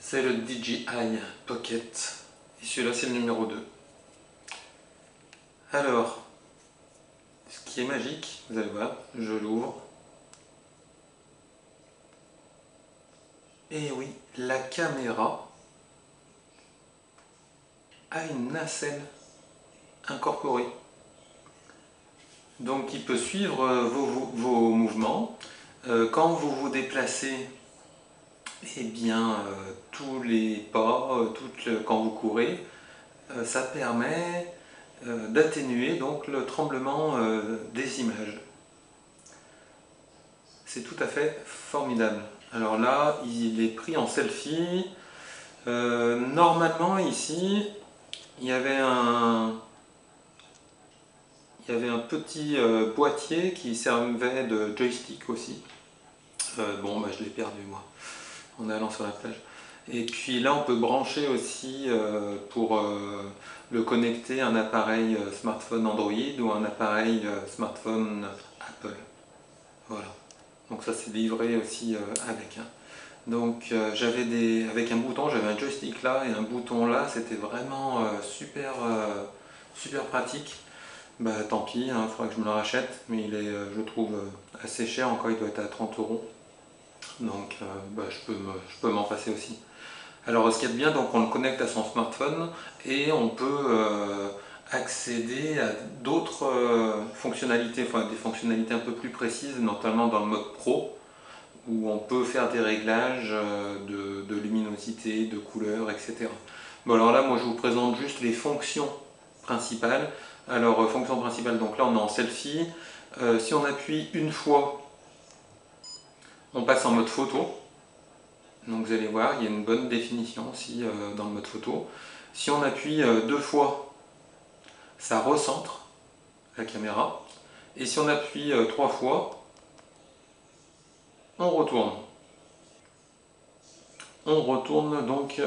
C'est le DJI Pocket et celui-là c'est le numéro 2. Alors, ce qui est magique, vous allez voir, je l'ouvre. Et oui, la caméra a une nacelle incorporée. Donc il peut suivre vos mouvements. Quand vous vous déplacez, eh bien, tous les pas, quand vous courez, ça permet d'atténuer donc le tremblement des images. C'est tout à fait formidable. Alors là, il est pris en selfie. Normalement ici, il y avait un petit boîtier qui servait de joystick aussi. Bon, bah, je l'ai perdu moi en allant sur la plage. Et puis là, on peut brancher aussi pour le connecter à un appareil smartphone Android ou un appareil smartphone Apple. Voilà. Donc ça, c'est livré aussi avec. Hein. Donc avec un bouton, j'avais un joystick là et un bouton là, c'était vraiment super pratique. Bah tant pis, il faudra que je me le rachète, mais il est, je trouve, assez cher, encore il doit être à 30 €. Donc bah, je peux m'en passer aussi. Alors ce qu'il y a de bien, donc on le connecte à son smartphone et on peut accéder à d'autres fonctionnalités, enfin des fonctionnalités un peu plus précises, notamment dans le mode pro, où on peut faire des réglages de luminosité, de couleur, etc. Bon alors là, moi je vous présente juste les fonctions principales. Alors fonction principale, donc là on est en selfie. Si on appuie une fois, on passe en mode photo. Donc vous allez voir, il y a une bonne définition aussi dans le mode photo. Si on appuie deux fois, ça recentre la caméra. Et si on appuie trois fois, on retourne. On retourne donc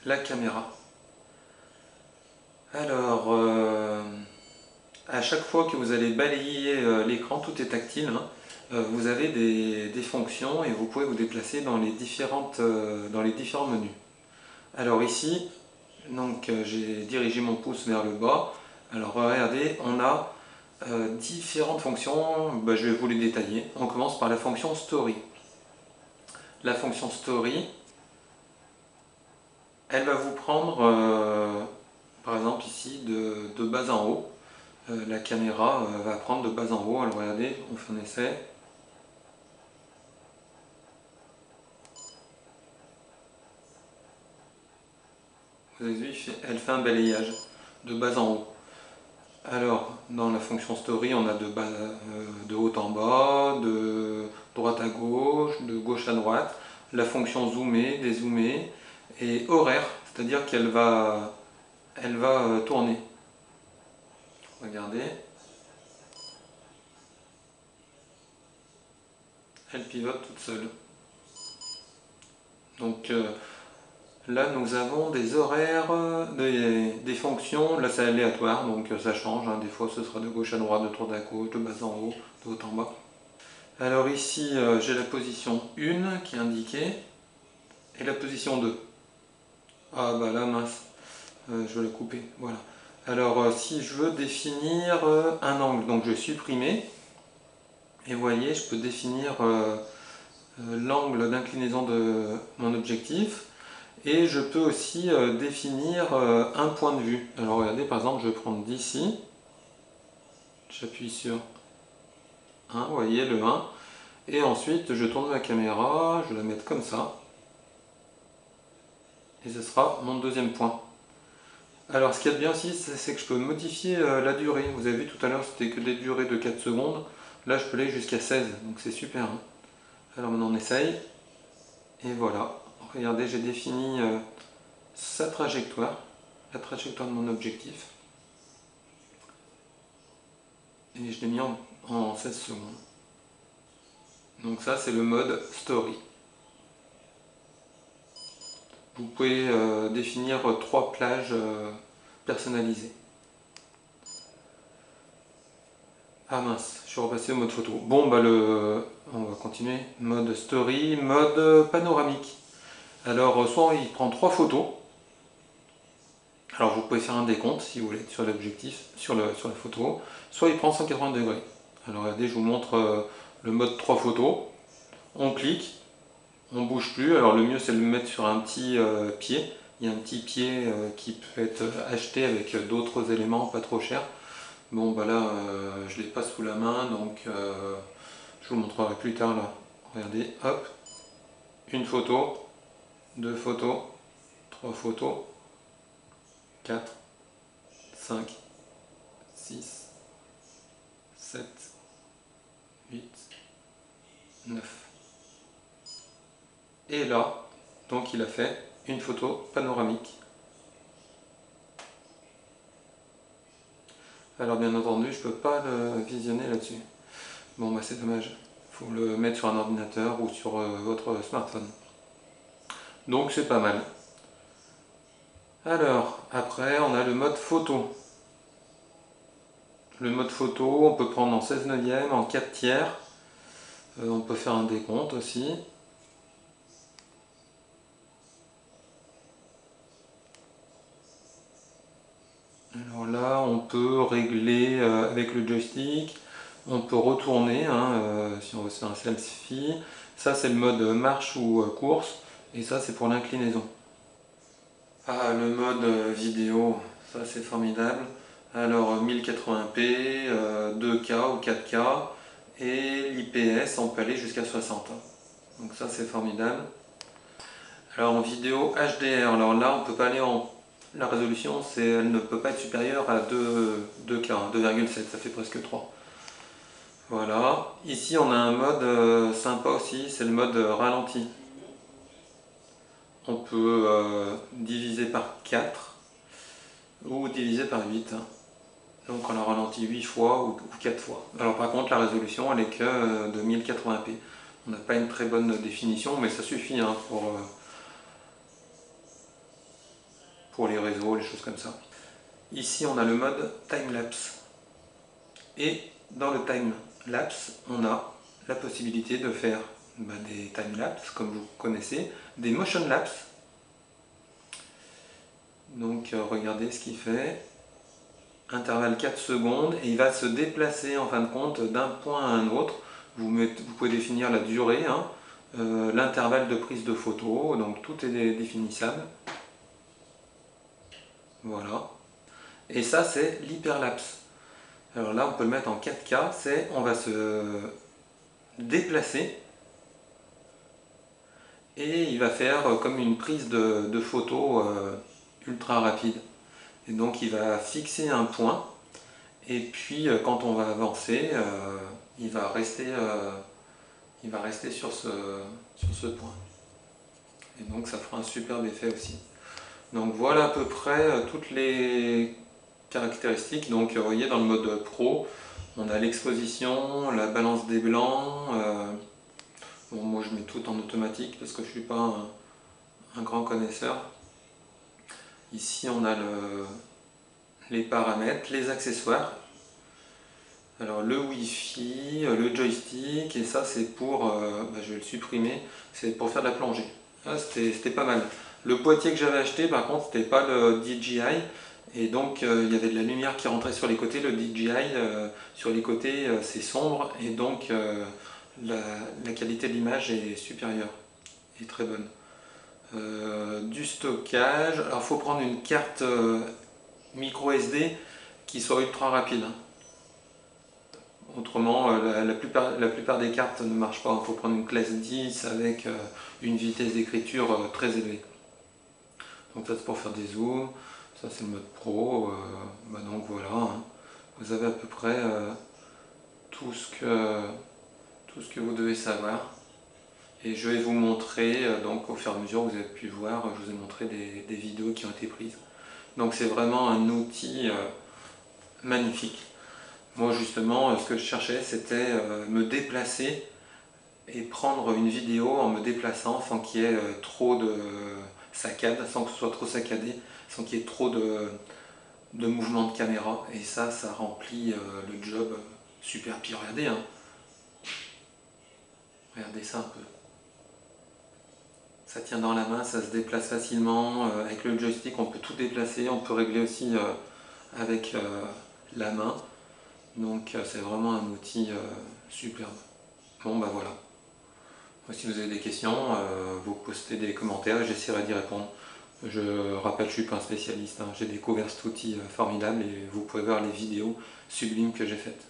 la caméra. Alors, à chaque fois que vous allez balayer l'écran, tout est tactile. Hein, vous avez des fonctions et vous pouvez vous déplacer dans les différents menus. Alors ici, donc j'ai dirigé mon pouce vers le bas. Alors regardez, on a différentes fonctions, bah, je vais vous les détailler. On commence par la fonction Story. La fonction Story, elle va vous prendre, par exemple ici, de bas en haut. La caméra va prendre de bas en haut. Alors regardez, on fait un essai. Vous avez vu, elle fait un balayage de bas en haut. Alors, dans la fonction story, on a de haut en bas, de droite à gauche, de gauche à droite, la fonction zoomer, dézoomer, et horaire, c'est-à-dire qu'elle va tourner. Regardez. Elle pivote toute seule. Donc là, nous avons des horaires, des fonctions. Là, c'est aléatoire, donc ça change. Hein. Des fois, ce sera de gauche à droite, de droite à gauche, de bas en haut, de haut en bas. Alors ici, j'ai la position 1 qui est indiquée et la position 2. Ah bah là, mince, je vais la couper. Voilà. Alors, si je veux définir un angle, donc je vais supprimer. Et vous voyez, je peux définir l'angle d'inclinaison de mon objectif. Et je peux aussi définir un point de vue. Alors regardez, par exemple, je vais prendre d'ici. J'appuie sur 1, vous voyez le 1. Et ensuite, je tourne ma caméra, je vais la mettre comme ça. Et ce sera mon deuxième point. Alors ce qu'il y a de bien aussi, c'est que je peux modifier la durée. Vous avez vu tout à l'heure, c'était que des durées de 4 secondes. Là, je peux aller jusqu'à 16, donc c'est super. Hein. Alors maintenant, on essaye. Et voilà. Regardez, j'ai défini sa trajectoire, la trajectoire de mon objectif. Et je l'ai mis en 16 secondes. Donc ça, c'est le mode story. Vous pouvez définir 3 plages personnalisées. Ah mince, je suis repassé au mode photo. Bon, bah on va continuer. Mode story, mode panoramique. Alors soit il prend 3 photos, alors vous pouvez faire un décompte si vous voulez sur l'objectif, sur la photo, soit il prend 180 degrés. Alors regardez, je vous montre le mode 3 photos, on clique, on bouge plus, alors le mieux c'est de le mettre sur un petit pied, il y a un petit pied qui peut être acheté avec d'autres éléments pas trop chers. Bon bah là je l'ai pas sous la main donc je vous montrerai plus tard là. Regardez, hop, une photo, deux photos, trois photos, 4, 5, 6, 7, 8, 9. Et là, donc il a fait une photo panoramique. Alors bien entendu, je ne peux pas le visionner là-dessus. Bon bah c'est dommage. Il faut le mettre sur un ordinateur ou sur votre smartphone. Donc c'est pas mal. Alors, après on a le mode photo. Le mode photo, on peut prendre en 16 neuvième, en 4 tiers. On peut faire un décompte aussi. Alors là, on peut régler avec le joystick, on peut retourner si on veut faire un selfie. Ça, c'est le mode marche ou course, et ça, c'est pour l'inclinaison. Ah, le mode vidéo, ça c'est formidable. Alors 1080p, 2K ou 4K, et l'IPS, on peut aller jusqu'à 60. Donc ça, c'est formidable. Alors en vidéo HDR, alors là, on peut pas aller en la résolution, elle ne peut pas être supérieure à 2K, 2,7, ça fait presque 3. Voilà. Ici, on a un mode sympa aussi, c'est le mode ralenti. On peut diviser par 4 ou diviser par 8. Donc on a ralenti 8 fois ou 4 fois. Alors par contre, la résolution, elle est que de 1080p. On n'a pas une très bonne définition, mais ça suffit pour les réseaux, les choses comme ça. Ici, on a le mode time-lapse. Et dans le time-lapse, on a la possibilité de faire des time-lapse, comme vous connaissez, des motion-lapse. Donc regardez ce qu'il fait. Intervalle 4 secondes et il va se déplacer en fin de compte d'un point à un autre. Vous pouvez définir la durée, l'intervalle de prise de photo, donc tout est définissable. Voilà. Et ça, c'est l'hyperlapse. Alors là, on peut le mettre en 4K, on va se déplacer et il va faire comme une prise de photo ultra rapide. Et donc il va fixer un point et puis quand on va avancer, il va rester sur ce point. Et donc ça fera un superbe effet aussi. Donc voilà à peu près toutes les caractéristiques. Donc vous voyez dans le mode pro, on a l'exposition, la balance des blancs. Bon, moi je mets tout en automatique parce que je ne suis pas un grand connaisseur. Ici on a les paramètres, les accessoires. Alors le Wi-Fi, le joystick, et ça c'est pour, je vais le supprimer, c'est pour faire de la plongée. Ah, c'était pas mal. Le boîtier que j'avais acheté par contre c'était pas le DJI, et donc il y avait de la lumière qui rentrait sur les côtés. Le DJI sur les côtés c'est sombre, et donc la qualité de l'image est supérieure, et très bonne. Du stockage, alors il faut prendre une carte micro SD qui soit ultra rapide. Autrement, la plupart des cartes ne marchent pas. Il faut prendre une classe 10 avec une vitesse d'écriture très élevée. Donc ça c'est pour faire des zooms. Ça c'est le mode pro. Donc voilà. Vous avez à peu près tout ce que vous devez savoir. Et je vais vous montrer, donc au fur et à mesure, vous avez pu voir, je vous ai montré des vidéos qui ont été prises. Donc c'est vraiment un outil magnifique. Moi justement, ce que je cherchais, c'était me déplacer et prendre une vidéo en me déplaçant sans qu'il y ait trop de saccades, sans que ce soit trop saccadé, sans qu'il y ait trop de mouvements de caméra. Et ça remplit le job super. Puis regardez, regardez ça un peu. Ça tient dans la main, ça se déplace facilement. Avec le joystick, on peut tout déplacer. On peut régler aussi avec la main. Donc c'est vraiment un outil superbe. Bon bah voilà. Si vous avez des questions, vous postez des commentaires et j'essaierai d'y répondre. Je rappelle, je ne suis pas un spécialiste, hein. J'ai découvert cet outil formidable et vous pouvez voir les vidéos sublimes que j'ai faites.